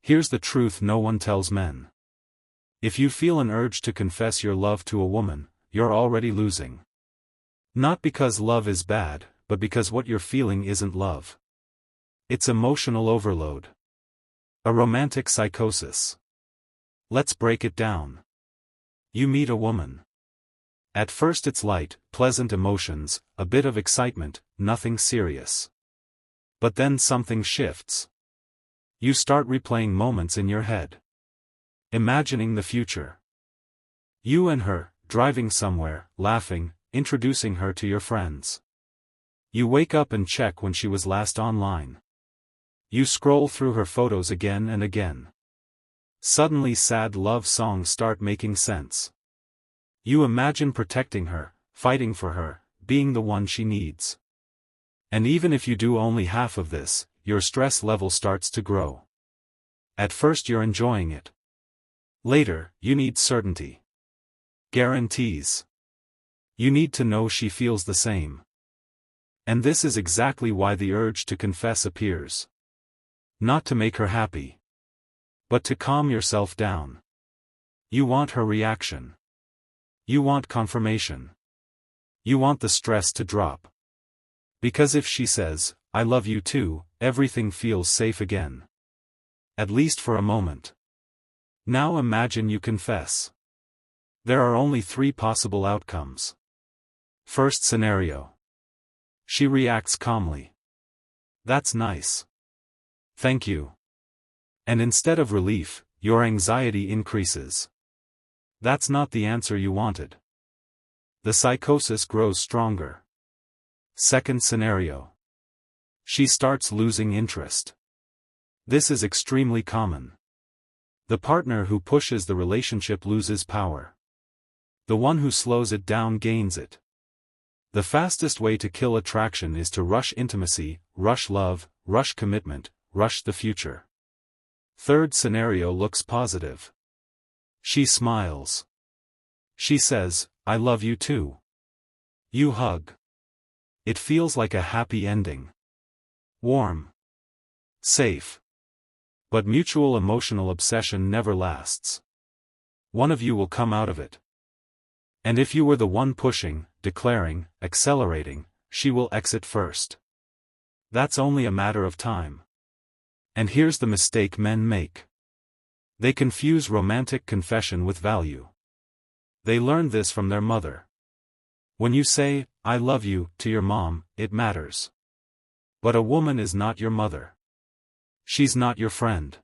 Here's the truth no one tells men. If you feel an urge to confess your love to a woman, you're already losing. Not because love is bad, but because what you're feeling isn't love. It's emotional overload. A romantic psychosis. Let's break it down. You meet a woman. At first it's light, pleasant emotions, a bit of excitement, nothing serious. But then something shifts. You start replaying moments in your head. Imagining the future. You and her, driving somewhere, laughing, introducing her to your friends. You wake up and check when she was last online. You scroll through her photos again and again. Suddenly sad love songs start making sense. You imagine protecting her, fighting for her, being the one she needs. And even if you do only half of this, your stress level starts to grow. At first you're enjoying it. Later, you need certainty. Guarantees. You need to know she feels the same. And this is exactly why the urge to confess appears. Not to make her happy, but to calm yourself down. You want her reaction. You want confirmation. You want the stress to drop. Because if she says, "I love you too," everything feels safe again. At least for a moment. Now imagine you confess. There are only 3 possible outcomes. First scenario. She reacts calmly. That's nice. Thank you. And instead of relief, your anxiety increases. That's not the answer you wanted. The psychosis grows stronger. Second scenario. She starts losing interest. This is extremely common. The partner who pushes the relationship loses power. The one who slows it down gains it. The fastest way to kill attraction is to rush intimacy, rush love, rush commitment, rush the future. Third scenario looks positive. She smiles. She says, "I love you too." You hug. It feels like a happy ending. Warm. Safe. But mutual emotional obsession never lasts. One of you will come out of it. And if you were the one pushing, declaring, accelerating, she will exit first. That's only a matter of time. And here's the mistake men make. They confuse romantic confession with value. They learned this from their mother. When you say, "I love you," to your mom, it matters. But a woman is not your mother. She's not your friend.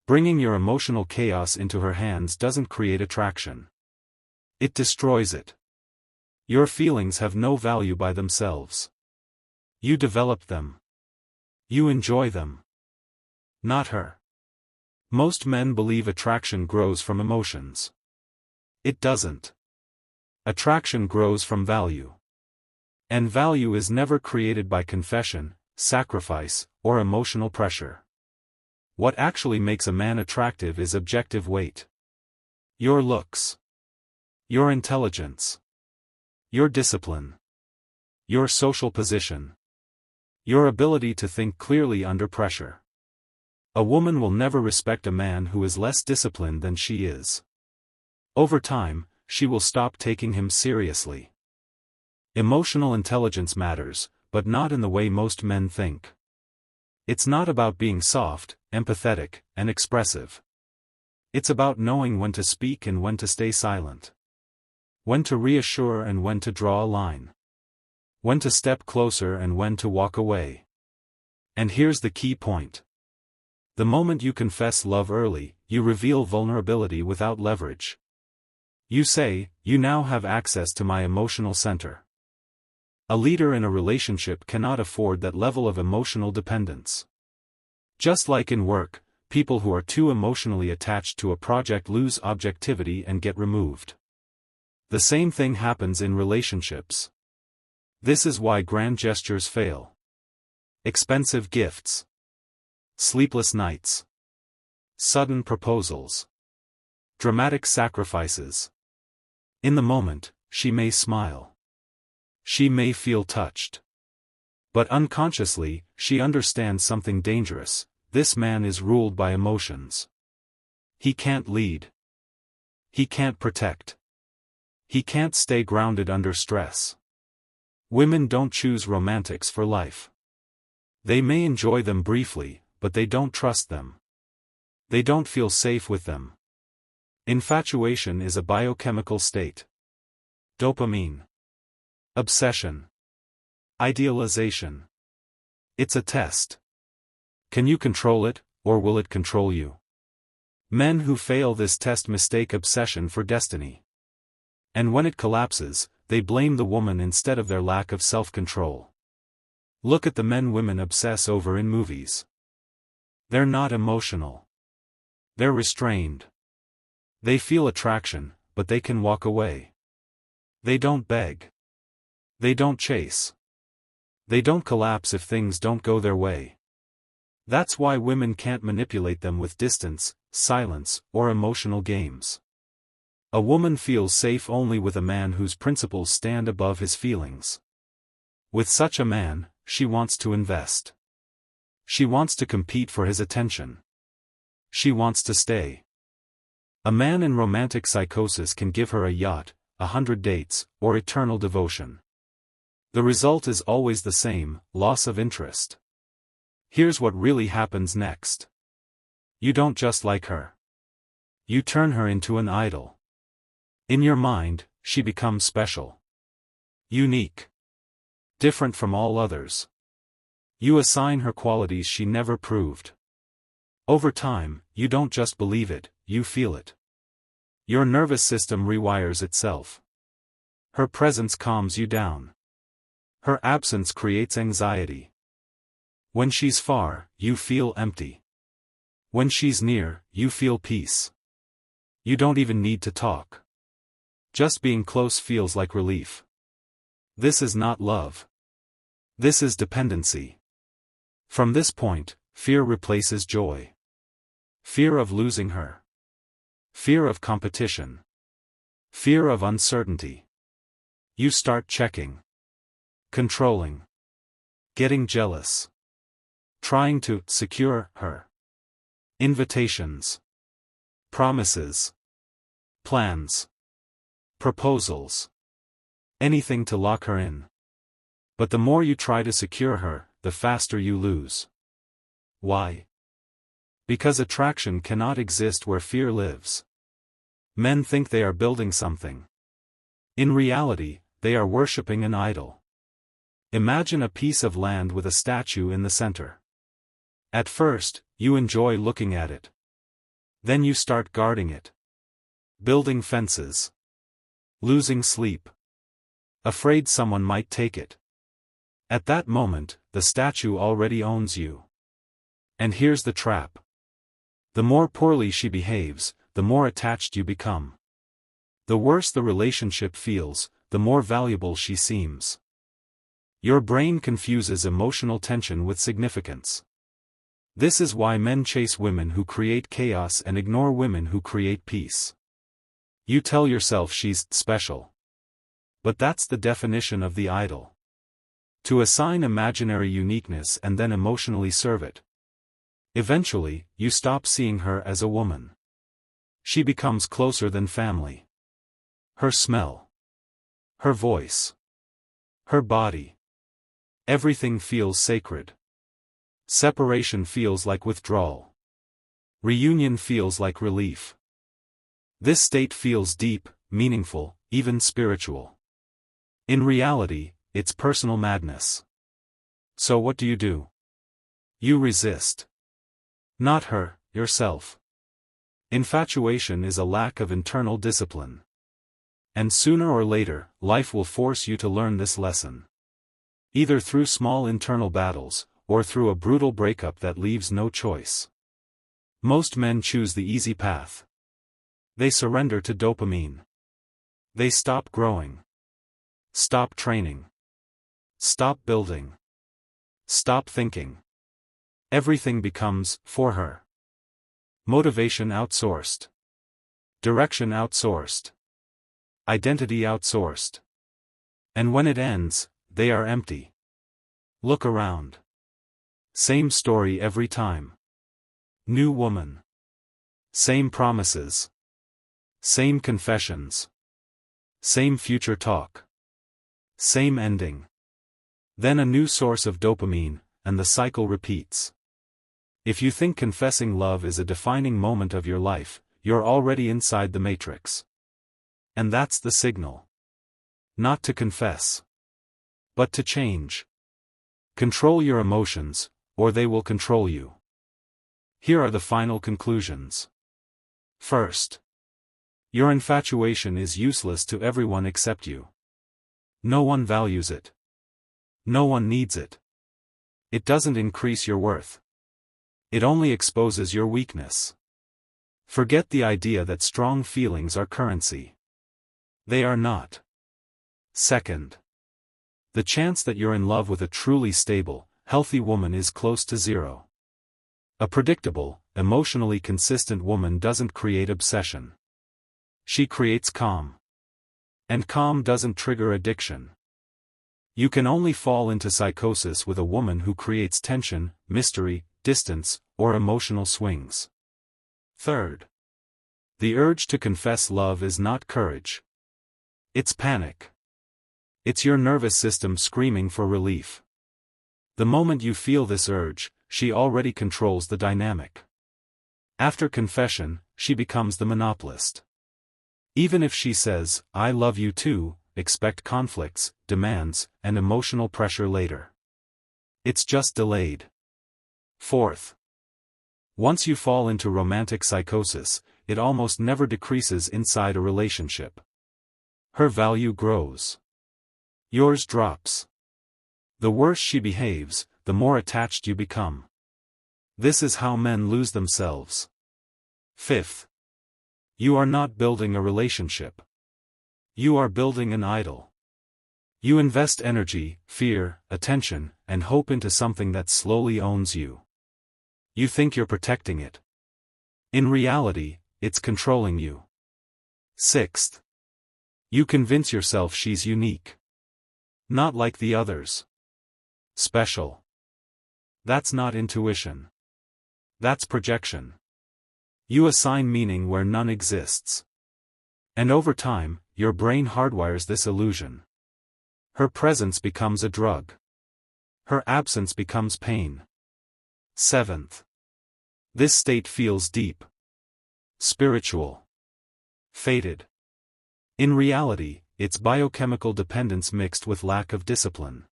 Bringing your emotional chaos into her hands doesn't create attraction. It destroys it. Your feelings have no value by themselves. You develop them. You enjoy them. Not her. Most men believe attraction grows from emotions. It doesn't. Attraction grows from value. And value is never created by confession, sacrifice, or emotional pressure. What actually makes a man attractive is objective weight. Your looks. Your intelligence. Your discipline. Your social position. Your ability to think clearly under pressure. A woman will never respect a man who is less disciplined than she is. Over time, she will stop taking him seriously. Emotional intelligence matters, but not in the way most men think. It's not about being soft, empathetic, and expressive. It's about knowing when to speak and when to stay silent. When to reassure and when to draw a line. When to step closer and when to walk away. And here's the key point. The moment you confess love early, you reveal vulnerability without leverage. You say, "You now have access to my emotional center." A leader in a relationship cannot afford that level of emotional dependence. Just like in work, people who are too emotionally attached to a project lose objectivity and get removed. The same thing happens in relationships. This is why grand gestures fail. Expensive gifts. Sleepless nights. Sudden proposals. Dramatic sacrifices. In the moment, she may smile. She may feel touched. But unconsciously, she understands something dangerous. this man is ruled by emotions. He can't lead. He can't protect. He can't stay grounded under stress. Women don't choose romantics for life. They may enjoy them briefly, but they don't trust them. They don't feel safe with them. Infatuation is a biochemical state. Dopamine. Obsession. Idealization. It's a test. Can you control it, or will it control you? Men who fail this test mistake obsession for destiny. And when it collapses, they blame the woman instead of their lack of self-control. Look at the men women obsess over in movies. They're not emotional. They're restrained. They feel attraction, but they can walk away. They don't beg. They don't chase. They don't collapse if things don't go their way. That's why women can't manipulate them with distance, silence, or emotional games. A woman feels safe only with a man whose principles stand above his feelings. With such a man, she wants to invest. She wants to compete for his attention. She wants to stay. A man in romantic psychosis can give her a yacht, 100 dates, or eternal devotion. The result is always the same: loss of interest. Here's what really happens next. You don't just like her. You turn her into an idol. In your mind, she becomes special. Unique. Different from all others. You assign her qualities she never proved. Over time, you don't just believe it, you feel it. Your nervous system rewires itself. Her presence calms you down. Her absence creates anxiety. When she's far, you feel empty. When she's near, you feel peace. You don't even need to talk. Just being close feels like relief. This is not love. This is dependency. From this point, fear replaces joy. Fear of losing her. Fear of competition. Fear of uncertainty. You start checking. Controlling. Getting jealous. Trying to secure her. Invitations. Promises. Plans. Proposals. Anything to lock her in. But the more you try to secure her, the faster you lose. Why? Because attraction cannot exist where fear lives. Men think they are building something. In reality, they are worshipping an idol. Imagine a piece of land with a statue in the center. At first, you enjoy looking at it. Then you start guarding it. Building fences. Losing sleep. Afraid someone might take it. At that moment, the statue already owns you. And here's the trap. The more poorly she behaves, the more attached you become. The worse the relationship feels, the more valuable she seems. Your brain confuses emotional tension with significance. This is why men chase women who create chaos and ignore women who create peace. You tell yourself she's special. But that's the definition of the idol. To assign imaginary uniqueness and then emotionally serve it. Eventually, you stop seeing her as a woman. She becomes closer than family. Her smell. Her voice. Her body. Everything feels sacred. Separation feels like withdrawal. Reunion feels like relief. This state feels deep, meaningful, even spiritual. In reality, it's personal madness. So what do? You resist. Not her, yourself. Infatuation is a lack of internal discipline. And sooner or later, life will force you to learn this lesson. Either through small internal battles, or through a brutal breakup that leaves no choice. Most men choose the easy path. They surrender to dopamine. They stop growing. Stop training. Stop building. Stop thinking. Everything becomes, for her. Motivation outsourced. Direction outsourced. Identity outsourced. And when it ends, they are empty. Look around. Same story every time. New woman. Same promises. Same confessions. Same future talk. Same ending. Then a new source of dopamine, and the cycle repeats. If you think confessing love is a defining moment of your life, you're already inside the matrix. And that's the signal. Not to confess, but to change. Control your emotions, or they will control you. Here are the final conclusions. First, your infatuation is useless to everyone except you. No one values it. No one needs it. It doesn't increase your worth. It only exposes your weakness. Forget the idea that strong feelings are currency. They are not. Second, the chance that you're in love with a truly stable, healthy woman is close to zero. A predictable, emotionally consistent woman doesn't create obsession. She creates calm. And calm doesn't trigger addiction. You can only fall into psychosis with a woman who creates tension, mystery, distance, or emotional swings. Third, the urge to confess love is not courage. It's panic. It's your nervous system screaming for relief. The moment you feel this urge, she already controls the dynamic. After confession, she becomes the monopolist. Even if she says, "I love you too," expect conflicts, demands, and emotional pressure later. It's just delayed. Fourth, once you fall into romantic psychosis, it almost never decreases inside a relationship. Her value grows. Yours drops. The worse she behaves, the more attached you become. This is how men lose themselves. Fifth, you are not building a relationship. You are building an idol. You invest energy, fear, attention, and hope into something that slowly owns you. You think you're protecting it. In reality, it's controlling you. Sixth, you convince yourself she's unique. Not like the others. Special. That's not intuition. That's projection. You assign meaning where none exists. And over time, your brain hardwires this illusion. Her presence becomes a drug. Her absence becomes pain. Seventh, this state feels deep, spiritual, fated. In reality, it's biochemical dependence mixed with lack of discipline.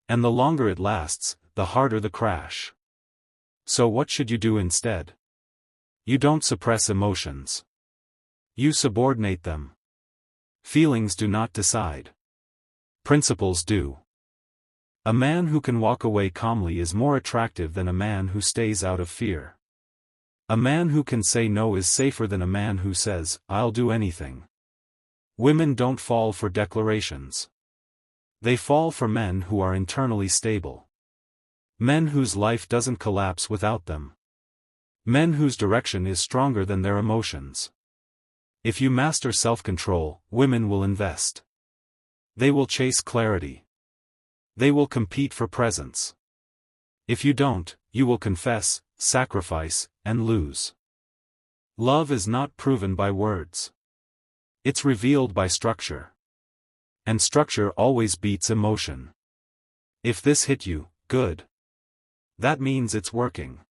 And the longer it lasts, the harder the crash. So what should you do instead? You don't suppress emotions. You subordinate them. Feelings do not decide. Principles do. A man who can walk away calmly is more attractive than a man who stays out of fear. A man who can say no is safer than a man who says, "I'll do anything." Women don't fall for declarations. They fall for men who are internally stable. Men whose life doesn't collapse without them. Men whose direction is stronger than their emotions. If you master self-control, women will invest. They will chase clarity. They will compete for presence. If you don't, you will confess, sacrifice, and lose. Love is not proven by words. It's revealed by structure. And structure always beats emotion. If this hit you, good. That means it's working.